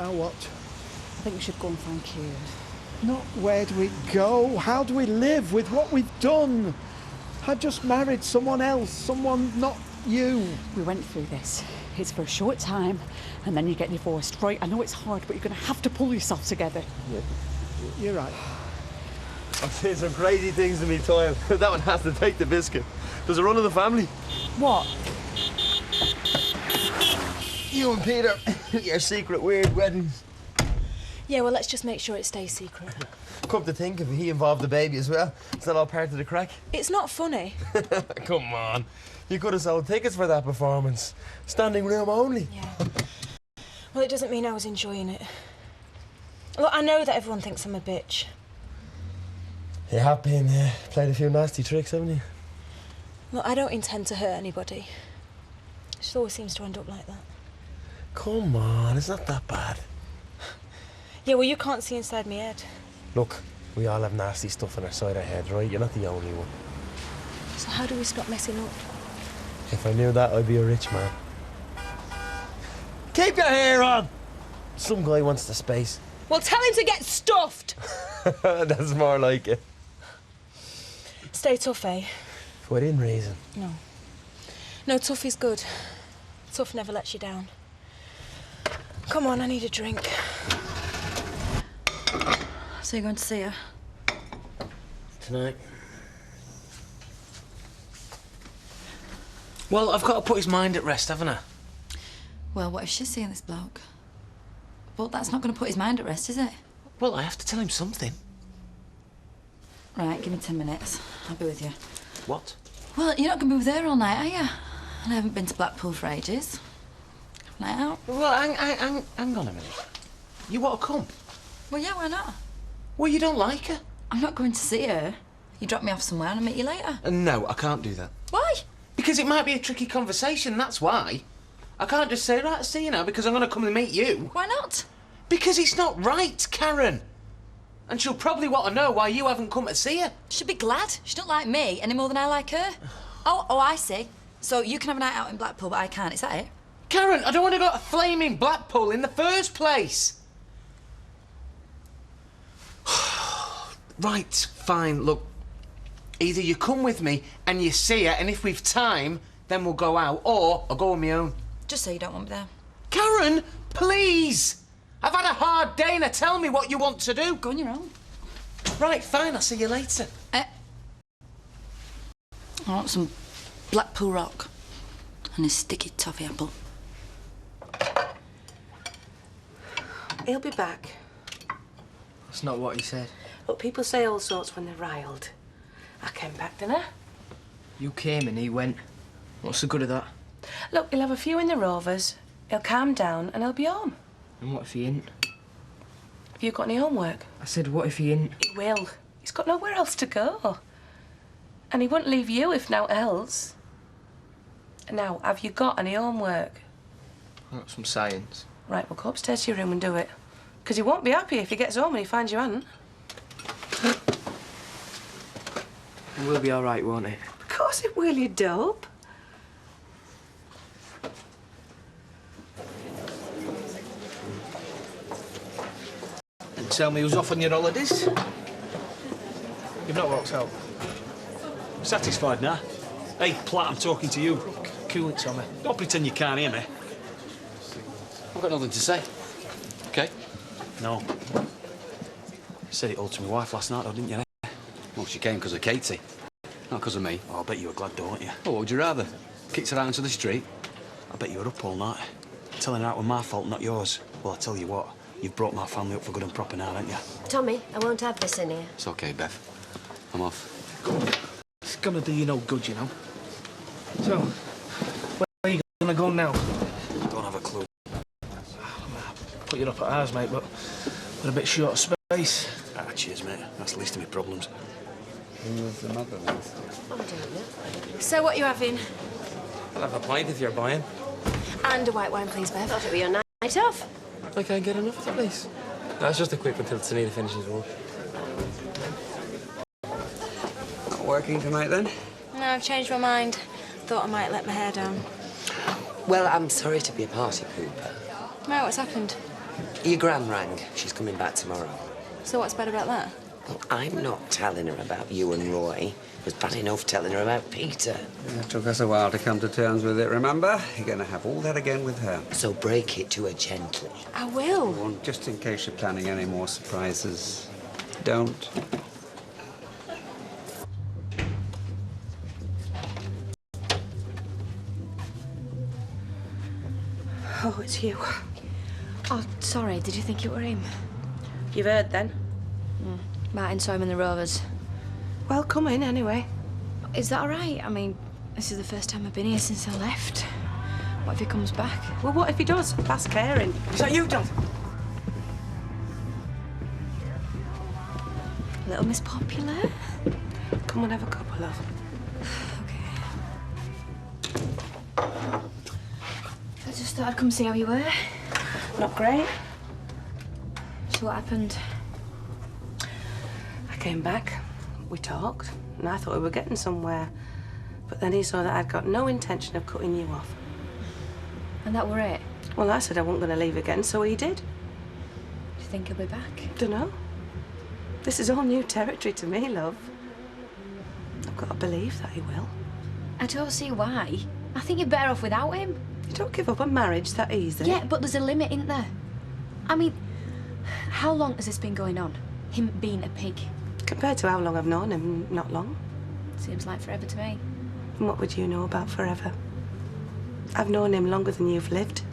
Now what? I think we should go and find Kieran. Not where do we go? How do we live with what we've done? I just married someone else, someone not you. We went through this. It's for a short time, and then you get divorced. Right, I know it's hard, but you're going to have to pull yourself together. Yeah, you're right. I've seen some crazy things in me time. That one has to take the biscuit. There's a run of the family. What? You and Peter, your secret weird weddings. Yeah, well, let's just make sure it stays secret. Come to think of it, he involved the baby as well. Is that all part of the crack? It's not funny. Come on. You could have sold tickets for that performance. Standing room only. Yeah. Well, it doesn't mean I was enjoying it. Look, I know that everyone thinks I'm a bitch. You have been, played a few nasty tricks, haven't you? Look, I don't intend to hurt anybody. It just always seems to end up like that. Come on, it's not that bad. Yeah, well, you can't see inside my head. Look, we all have nasty stuff on our side of our head, right? You're not the only one. So how do we stop messing up? If I knew that, I'd be a rich man. Keep your hair on! Some guy wants the space. Well, tell him to get stuffed! That's more like it. Stay tough, eh? Within reason. No. No, tough is good. Tough never lets you down. Come on, I need a drink. So you're going to see her? Tonight. Well, I've got to put his mind at rest, haven't I? Well, what if she's seeing this bloke? But that's not going to put his mind at rest, is it? Well, I have to tell him something. Right, give me 10 minutes. I'll be with you. What? Well, you're not going to be with her all night, are you? And I haven't been to Blackpool for ages. Night out. Well, hang on a minute. You want to come? Well, yeah, why not? Well, you don't like her. I'm not going to see her. You drop me off somewhere and I'll meet you later. No, I can't do that. Why? Because it might be a tricky conversation, that's why. I can't just say, right, I'll see you now, because I'm going to come and meet you. Why not? Because it's not right, Karen. And she'll probably want to know why you haven't come to see her. She'll be glad. She don't like me any more than I like her. Oh, I see. So you can have a night out in Blackpool, but I can't. Is that it? Karen, I don't want to go to flaming Blackpool in the first place. Right, fine, look. Either you come with me and you see her, and if we've time, then we'll go out, or I'll go on my own. Just say you don't want me there. Karen, please! I've had a hard day, now tell me what you want to do. Go on your own. Right, fine, I'll see you later. I want some Blackpool rock and a sticky toffee apple. He'll be back. That's not what he said. Look, people say all sorts when they're riled. I came back, didn't I? You came and he went. What's the good of that? Look, he'll have a few in the Rovers, he'll calm down and he'll be home. And what if he ain't? Have you got any homework? I said, what if he ain't? He will. He's got nowhere else to go. And he wouldn't leave you if naught else. Now, have you got any homework? Got some science. Right, well, go upstairs to your room and do it. Because he won't be happy if he gets home and he finds you hadn't. It will be all right, won't it? Of course it will, you dope. And tell me who's off on your holidays? You've not walked out. Satisfied now? Hey, Platt, I'm talking to you. Cool it, Tommy. Don't pretend you can't hear me. I've got nothing to say. OK? No. You said it all to my wife last night, though, didn't you? Eh? Well, she came because of Katie. Not because of me. Oh, I bet you were glad, don't you? Oh, what would you rather? Kicked her out into the street? I bet you were up all night. Telling her that was my fault, not yours. Well, I tell you what, you've brought my family up for good and proper now, haven't you? Tommy, I won't have this in here. It's OK, Beth. I'm off. Go on. It's gonna do you no good, you know. So, where are you gonna go now? Don't have a clue. Put you up at ours, mate, but we're a bit short of space. Ah, cheers, mate. That's the least of my problems. Who was the mother last So what you having? I'll have a pint if you're buying. And a white wine, please, Bev. Thought it was your night off. I can't get enough of the place. That's just a quick until Tanita finishes work. Not working tonight, then? No, I've changed my mind. Thought I might let my hair down. Well, I'm sorry to be a party pooper. Right, what's happened? Your gran rang. She's coming back tomorrow. So what's bad about that? Well, I'm not telling her about you and Roy. It was bad enough telling her about Peter. It took us a while to come to terms with it, remember? You're going to have all that again with her. So break it to her gently. I will. Go on, just in case you're planning any more surprises. Don't. Oh, it's you. Oh, sorry. Did you think it were him? You've heard then? Martin saw him in the Rovers. Well, come in anyway. Is that all right? I mean, this is the first time I've been here since I left. What if he comes back? Well, what if he does? That's caring. Is that you, John? Little Miss Popular? Come and have a cup of love. I just thought I'd come see how you were. Not great. So what happened? I came back, we talked, and I thought we were getting somewhere. But then he saw that I'd got no intention of cutting you off. And that were it? Well, I said I wasn't going to leave again, so he did. Do you think he'll be back? Dunno. This is all new territory to me, love. I've got to believe that he will. I don't see why. I think you're better off without him. You don't give up a marriage that easy. Yeah, but there's a limit, isn't there? I mean, how long has this been going on? Him being a pig? Compared to how long I've known him, not long. Seems like forever to me. And what would you know about forever? I've known him longer than you've lived.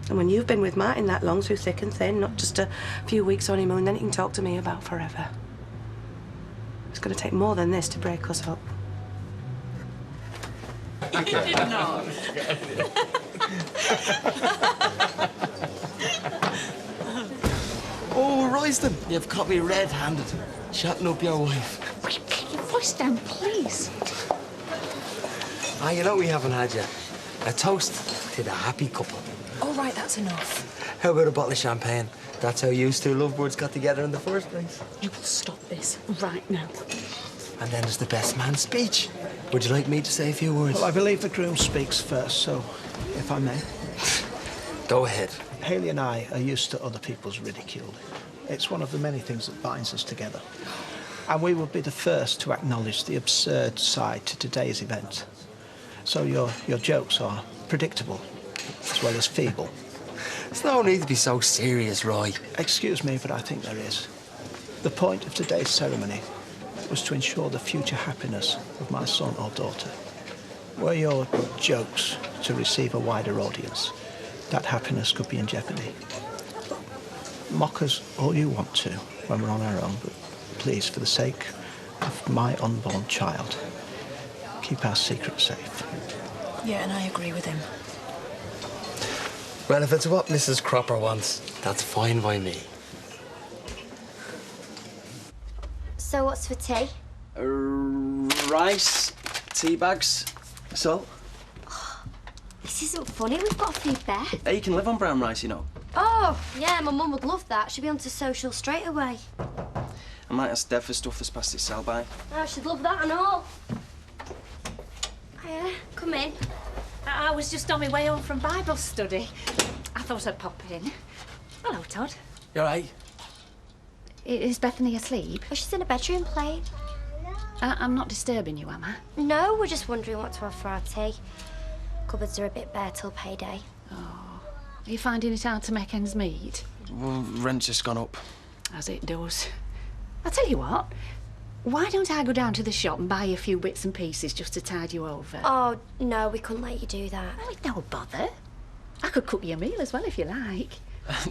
And when you've been with Martin that long, through thick and thin, not just a few weeks honeymoon, then you can talk to me about forever. It's going to take more than this to break us up. You did not. Oh, Royston, you've got me red-handed. Chatting up your wife. Keep your voice down, please. Ah, you know we haven't had yet. A toast to the happy couple. All right, that's enough. How about a bottle of champagne? That's how you two lovebirds got together in the first place. You will stop this right now. And then there's the best man speech. Would you like me to say a few words? Well, I believe the groom speaks first, so if I may. Go ahead. Haley and I are used to other people's ridicule. It's one of the many things that binds us together. And we will be the first to acknowledge the absurd side to today's event. So your jokes are predictable, as well as feeble. There's no need to be so serious, Roy. Excuse me, but I think there is. The point of today's ceremony was to ensure the future happiness of my son or daughter. Were your jokes to receive a wider audience, that happiness could be in jeopardy. Mock us all you want to when we're on our own, but please, for the sake of my unborn child, keep our secret safe. Yeah, and I agree with him. Well, if it's what Mrs. Cropper wants, that's fine by me. So what's for tea? Rice, tea bags, salt. This isn't funny. We've got a few bare. Hey, you can live on brown rice, you know. Oh, yeah, my mum would love that. She'd be onto social straight away. I might ask Dev for stuff that's past its sell-by. Oh, she'd love that and all. Hiya, come in. I was just on my way home from Bible study. I thought I'd pop in. Hello, Todd. You all right? Is Bethany asleep? Oh, she's in a bedroom playing. I'm not disturbing you, am I? No, we're just wondering what to have for our tea. Cupboards are a bit bare till payday. Are you finding it hard to make ends meet? Well, rent's just gone up. As it does. I'll tell you what. Why don't I go down to the shop and buy you a few bits and pieces just to tide you over? Oh, no, we couldn't let you do that. Oh, no bother. I could cook you a meal as well if you like.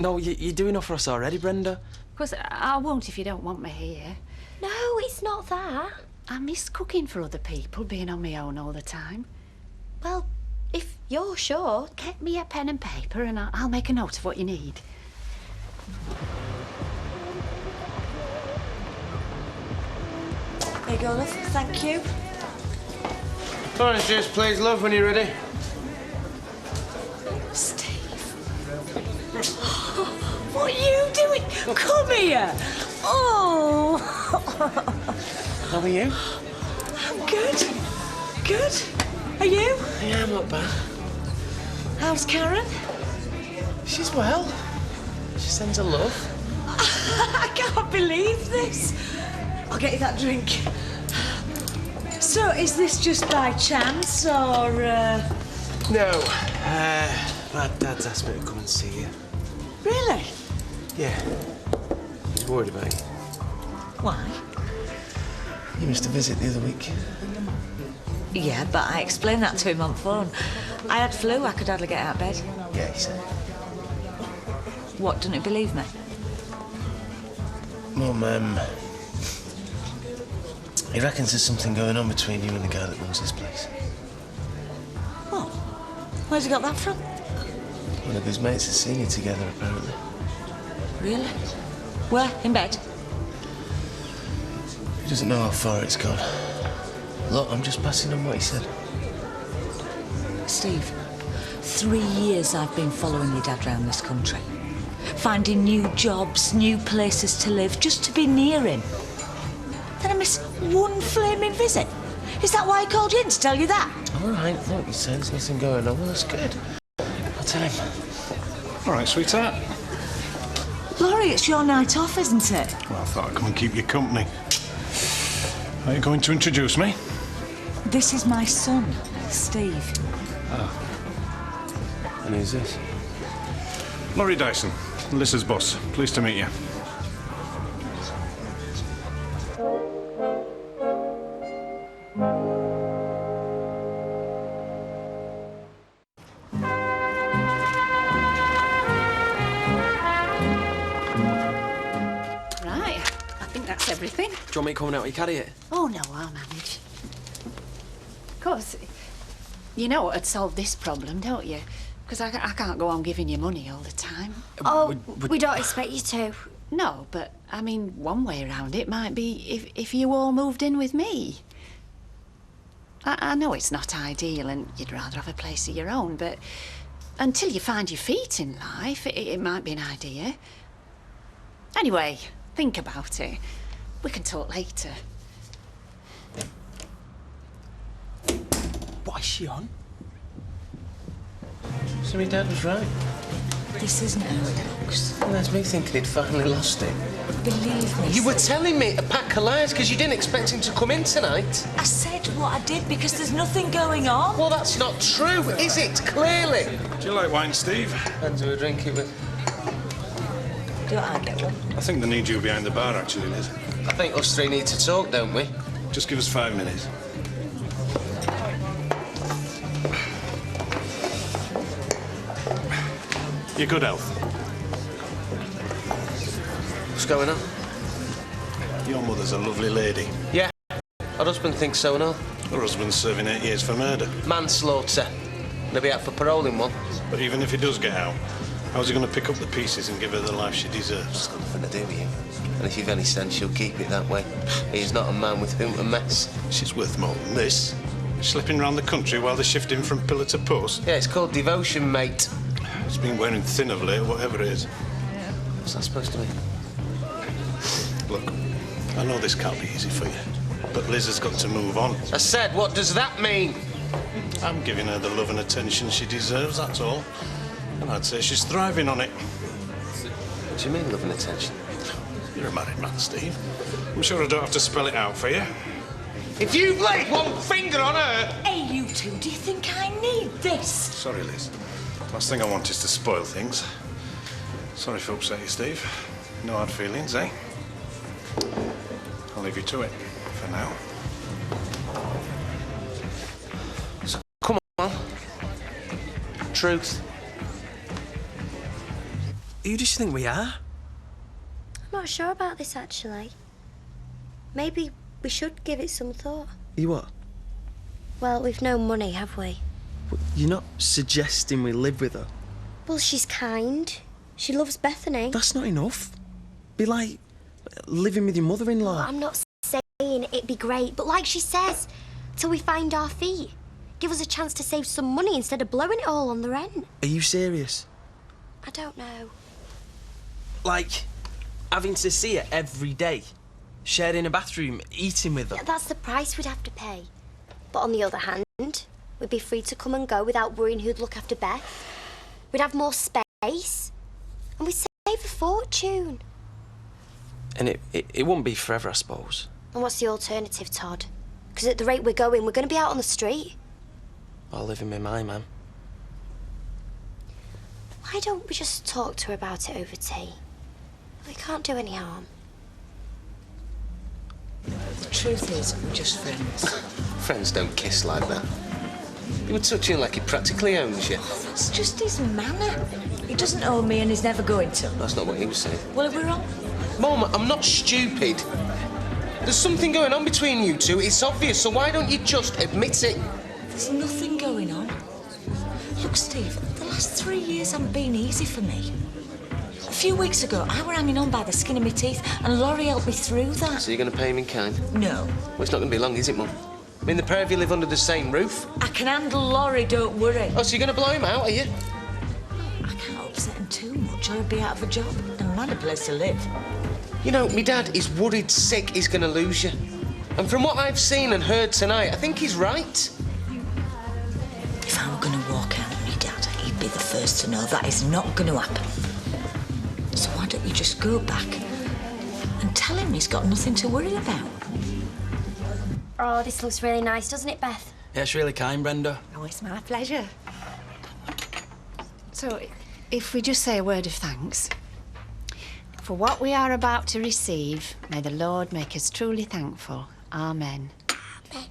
No, you do enough for us already, Brenda. Of course, I won't if you don't want me here. No, it's not that. I miss cooking for other people, being on my own all the time. Well, if you're sure. Get me a pen and paper and I'll make a note of what you need. There you go, love. Thank you. Orange juice, please, love, when you're ready. Steve. What are you doing? Come here. Oh. How are you? I'm good. Good. Are you? Yeah, I'm not bad. How's Karen? She's well. Sends her love. I can't believe this. I'll get you that drink. So, is this just by chance, or, No. My dad's asked me to come and see you. Really? Yeah. He's worried about you. Why? You missed a visit the other week. Yeah, but I explained that to him on phone. I had flu, I could hardly get out of bed. Yeah, he said. What, didn't he believe me? Mum, he reckons there's something going on between you and the guy that runs this place. What? Where's he got that from? One of his mates has seen you together, apparently. Really? Where? In bed? He doesn't know how far it's gone. Look, I'm just passing on what he said. Steve, 3 years I've been following your dad around this country. Finding new jobs, new places to live, just to be near him. Then I miss one flaming visit. Is that why he called you in, to tell you that? All right, look, you say there's nothing going on. Well, that's good. I'll tell him. All right, sweetheart. Laurie, it's your night off, isn't it? Well, I thought I'd come and keep you company. Are you going to introduce me? This is my son, Steve. Ah. And who's this? Laurie Dyson, Liz's boss. Pleased to meet you. Right, I think that's everything. Do you want me coming out and carry it? Oh, no, I'll manage. Of course, you know what would solve this problem, don't you? Because I can't go on giving you money all the time. Oh, we don't expect you to. No, but, I mean, one way around it might be if you all moved in with me. I know it's not ideal and you'd rather have a place of your own, but until you find your feet in life, it might be an idea. Anyway, think about it. We can talk later. What is she on? So my dad was right. This isn't how it looks. Well, that's me thinking he'd finally lost it. Believe me. You were telling me a pack of lies because you didn't expect him to come in tonight. I said what I did because there's nothing going on. Well, that's not true, is it? Clearly. Do you like wine, Steve? Depends who we drink it with. Do I get one? I think they need you behind the bar, actually, Liz. I think us three need to talk, don't we? Just give us 5 minutes. Your good health. What's going on? Your mother's a lovely lady. Yeah. Her husband thinks so and all. Her husband's serving 8 years for murder. Manslaughter. They'll be out for parole in one. But even if he does get out, how's he going to pick up the pieces and give her the life she deserves? It's got nothing to do with you. And if you've any sense, you'll keep it that way. He's not a man with whom to mess. She's worth more than this. Slipping round the country while they're shifting from pillar to post. Yeah, it's called devotion, mate. He's been wearing thin of late, whatever it is. What's that supposed to mean? Look, I know this can't be easy for you, but Liz has got to move on. I said, what does that mean? I'm giving her the love and attention she deserves, that's all. And I'd say she's thriving on it. What do you mean, love and attention? You're a married man, Steve. I'm sure I don't have to spell it out for you. If you've laid one finger on her... Hey, you two, do you think I need this? Sorry, Liz. Last thing I want is to spoil things. Sorry to upset you, Steve. No hard feelings, eh? I'll leave you to it for now. So, come on. Truth. Who does she think we are? I'm not sure about this, actually. Maybe we should give it some thought. You what? Well, we've no money, have we? You're not suggesting we live with her? Well, she's kind. She loves Bethany. That's not enough. Be like living with your mother-in-law. I'm not saying it'd be great, but like she says, till we find our feet. Give us a chance to save some money instead of blowing it all on the rent. Are you serious? I don't know. Like, having to see her every day, sharing a bathroom, eating with her? Yeah, that's the price we'd have to pay. But on the other hand, we'd be free to come and go without worrying who'd look after Beth. We'd have more space. And we'd save a fortune. fortune. And it won't be forever, I suppose. And what's the alternative, Todd? Because at the rate we're going to be out on the street. I'll live in my mind, man. Why don't we just talk to her about it over tea? It can't do any harm. The truth is, we're just friends. Friends don't kiss like that. You were touching like he practically owns you. It's just his manner. He doesn't own me and he's never going to. That's not what he was saying. Well, if we're wrong. Mum, I'm not stupid. There's something going on between you two. It's obvious, so why don't you just admit it? There's nothing going on. Look, Steve, the last 3 years haven't been easy for me. A few weeks ago, I were hanging on by the skin of my teeth, and Laurie helped me through that. So you're going to pay him in kind? No. Well, it's not going to be long, is it, Mum? I mean, the pair of you live under the same roof. I can handle Laurie, don't worry. Oh, so you're going to blow him out, are you? I can't upset him too much, or he'll be out of a job, and not a place to live. You know, me dad is worried sick he's going to lose you. And from what I've seen and heard tonight, I think he's right. If I were going to walk out on your dad, he'd be the first to know that is not going to happen. So why don't you just go back and tell him he's got nothing to worry about? Oh, this looks really nice, doesn't it, Beth? Yeah, it's really kind, Brenda. Oh, it's my pleasure. So, if we just say a word of thanks. For what we are about to receive, may the Lord make us truly thankful. Amen. Amen.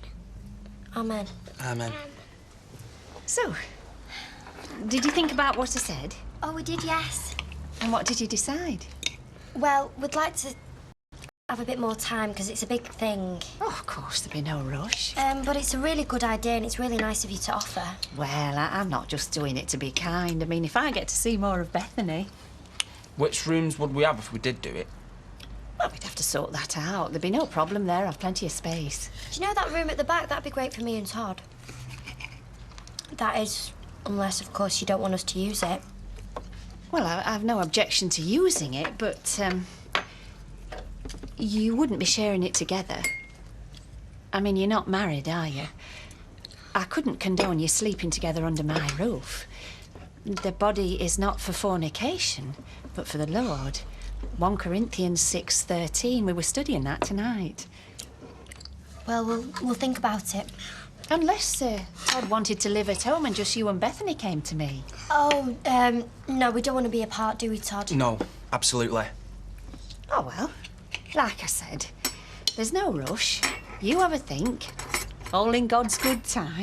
Amen. Amen. So, did you think about what I said? Oh, we did, yes. And what did you decide? Well, we'd like to have a bit more time because it's a big thing. Oh, of course, there'll be no rush. But it's a really good idea and it's really nice of you to offer. Well, I'm not just doing it to be kind. I mean, if I get to see more of Bethany... Which rooms would we have if we did do it? Well, we'd have to sort that out. There'd be no problem there. I've plenty of space. Do you know that room at the back? That'd be great for me and Todd. That is, unless, of course, you don't want us to use it. Well, I've no objection to using it, but, you wouldn't be sharing it together. I mean, you're not married, are you? I couldn't condone you sleeping together under my roof. The body is not for fornication, but for the Lord. 1 Corinthians 6:13. We were studying that tonight. Well, we'll think about it. Unless Todd wanted to live at home and just you and Bethany came to me. Oh, no, we don't want to be apart, do we, Todd? No, absolutely. Oh, well, like I said, there's no rush. You have a think. All in God's good time.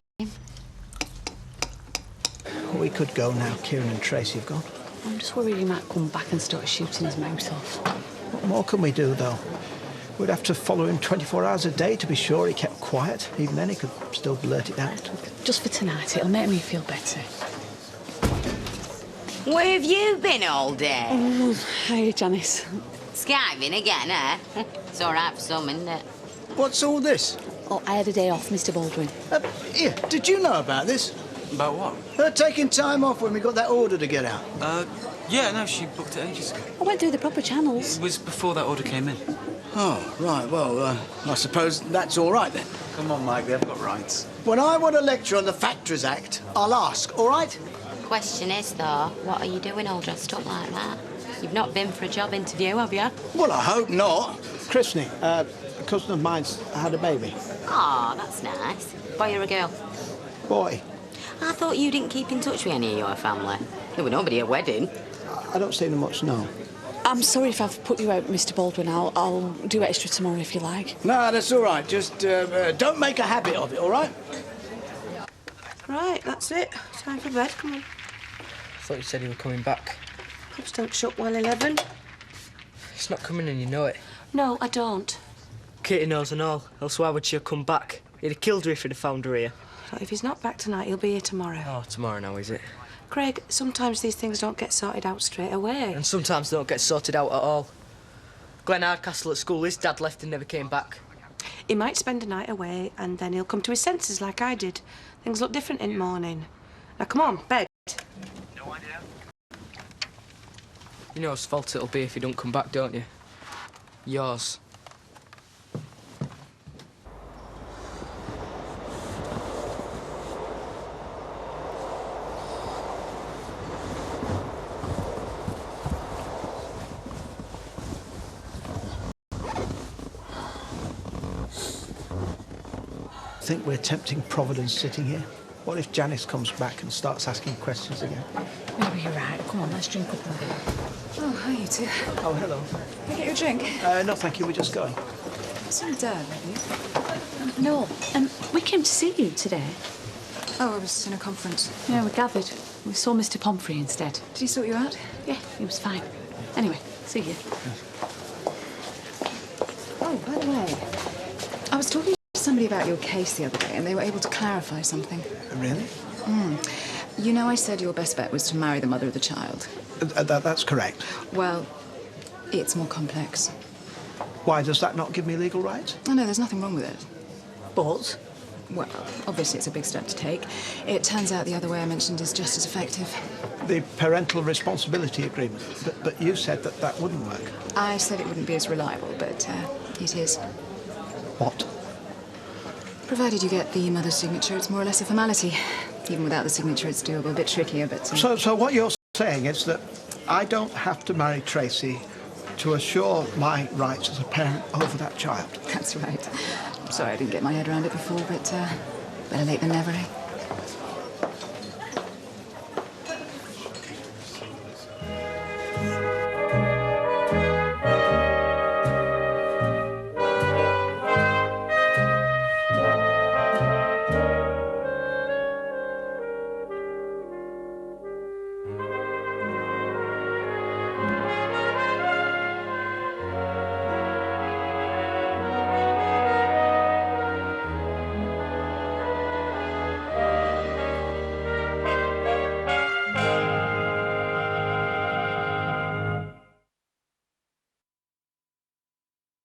We could go now. Kieran and Tracy have gone. I'm just worried he might come back and start shooting his mouth off. What more can we do, though? We'd have to follow him 24 hours a day to be sure he kept quiet. Even then, he could still blurt it out. Just for tonight, it'll make me feel better. Where have you been all day? Oh, hi, Janice. Skiving again, eh? It's all right for some, isn't it? What's all this? Oh, I had a day off, Mr. Baldwin. Here, did you know about this? About what? Her taking time off when we got that order to get out. Yeah, no, she booked it ages ago. I went through the proper channels. It was before that order came in. Oh, right, well, I suppose that's all right then. Come on, Mike, they've got rights. When I want a lecture on the Factories Act, I'll ask, all right? Question is, though, what are you doing all dressed up like that? You've not been for a job interview, have you? Well, I hope not. Christening. A cousin of mine's had a baby. Oh, that's nice. Boy or a girl? Boy. I thought you didn't keep in touch with any of your family. There were nobody at wedding. I don't see them much, no. I'm sorry if I've put you out, Mr. Baldwin. I'll do extra tomorrow if you like. No, that's all right. Just don't make a habit of it, all right? Right, that's it. Time for bed. Come on. I thought you said you were coming back. Pubs don't shut well 11. It's not coming and you know it. No, I don't. Kitty knows and all, else why would she have come back? He'd have killed her if he'd have found her here. Look, if he's not back tonight, he'll be here tomorrow. Oh, tomorrow now, is it? Craig, sometimes these things don't get sorted out straight away. And sometimes they don't get sorted out at all. Glenn Hardcastle at school, his dad left and never came back. He might spend a night away and then he'll come to his senses like I did. Things look different in the morning. Now, come on, bed. No idea. You know whose fault it'll be if you don't come back, don't you? Yours. think we're tempting Providence sitting here? What if Janice comes back and starts asking questions again? Maybe you're right. Come on, let's drink up a bit. Oh, hi, you two. Oh, hello. Can I get you a drink? No, thank you. We're just going. Seen Dad, have you? No, we came to see you today. Oh, I was in a conference. Yeah, we gathered. We saw Mr. Pomfrey instead. Did he sort you out? Yeah, he was fine. Anyway, see you. Oh, by the way, I was talking to somebody about your case the other day, and they were able to clarify something. Really? You know, I said your best bet was to marry the mother of the child. That's correct. Well, it's more complex. Why does that not give me legal rights? Oh, no, there's nothing wrong with it. But? Well, obviously it's a big step to take. It turns out the other way I mentioned is just as effective. The parental responsibility agreement. But you said that wouldn't work. I said it wouldn't be as reliable, but it is. What? Provided you get the mother's signature, it's more or less a formality. Even without the signature, it's doable. A bit trickier, but... So what you're saying is that I don't have to marry Tracy to assure my rights as a parent over that child? That's right. I'm sorry I didn't get my head around it before, but better late than never, eh?